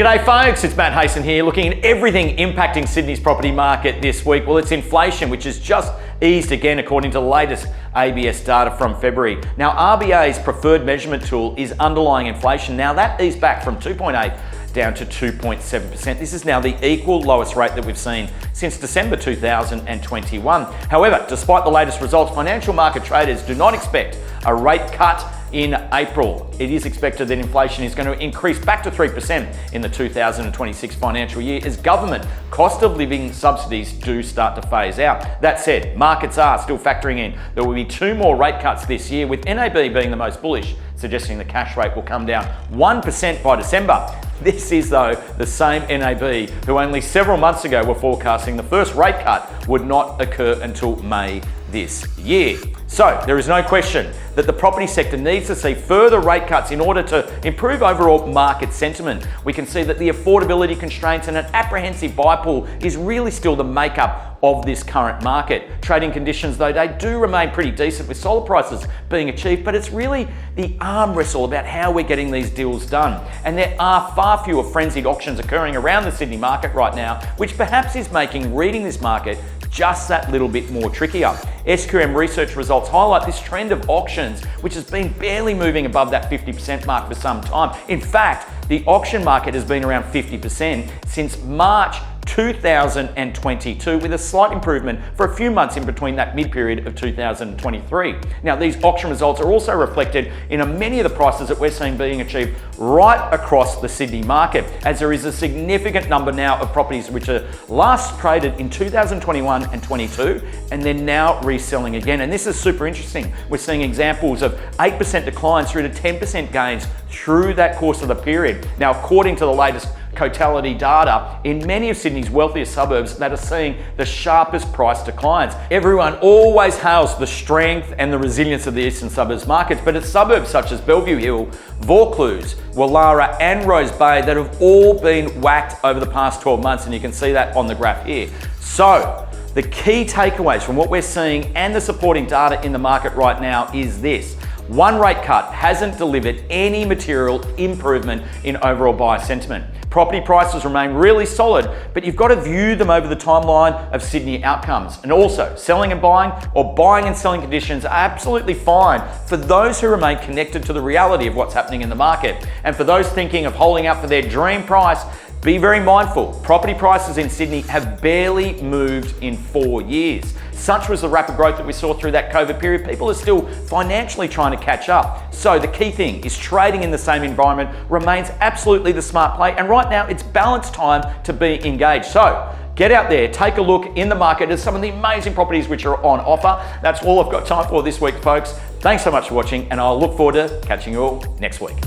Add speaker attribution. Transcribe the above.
Speaker 1: Well, g'day folks, it's Matt Hayson here, looking at everything impacting Sydney's property market this week. Well, it's inflation, which has just eased again according to the latest ABS data from February. Now, RBA's preferred measurement tool is underlying inflation. Now, that eased back from 2.8 down to 2.7%. This is now the equal lowest rate that we've seen since December 2021. However, despite the latest results, financial market traders do not expect a rate cut in April. It is expected that inflation is going to increase back to 3% in the 2026 financial year as government cost of living subsidies do start to phase out. That said, markets are still factoring in there will be 2 more rate cuts this year, with NAB being the most bullish, suggesting the cash rate will come down 1% by December. This is, though, the same NAB who only several months ago were forecasting the first rate cut would not occur until May this year. So there is no question that the property sector needs to see further rate cuts in order to improve overall market sentiment. We can see that the affordability constraints and an apprehensive buy pool is really still the makeup of this current market. Trading conditions, though, they do remain pretty decent with solid prices being achieved, but it's really the arm wrestle about how we're getting these deals done. And there are far fewer frenzied auctions occurring around the Sydney market right now, which perhaps is making reading this market just that little bit more trickier. SQM research results highlight this trend of auctions, which has been barely moving above that 50% mark for some time. In fact, the auction market has been around 50% since March 2022, with a slight improvement for a few months in between that mid-period of 2023. Now, these auction results are also reflected in many of the prices that we're seeing being achieved right across the Sydney market, as there is a significant number now of properties which are last traded in 2021 and 22, and they're now reselling again. And this is super interesting. We're seeing examples of 8% declines through to 10% gains through that course of the period. Now, according to the latest Cotality data, in many of Sydney's wealthiest suburbs that are seeing the sharpest price declines. Everyone always hails the strength and the resilience of the eastern suburbs markets, but it's suburbs such as Bellevue Hill, Vaucluse, Wallara and Rose Bay that have all been whacked over the past 12 months, and you can see that on the graph here. So, the key takeaways from what we're seeing and the supporting data in the market right now is this. One rate cut hasn't delivered any material improvement in overall buyer sentiment. Property prices remain really solid, but you've got to view them over the timeline of Sydney outcomes. And also, selling and buying or buying and selling conditions are absolutely fine for those who remain connected to the reality of what's happening in the market. And for those thinking of holding out for their dream price, be very mindful. Property prices in Sydney have barely moved in 4 years. Such was the rapid growth that we saw through that COVID period. People are still financially trying to catch up. So the key thing is trading in the same environment remains absolutely the smart play. And right now it's balanced time to be engaged. So get out there, take a look in the market at some of the amazing properties which are on offer. That's all I've got time for this week, folks. Thanks so much for watching, and I'll look forward to catching you all next week.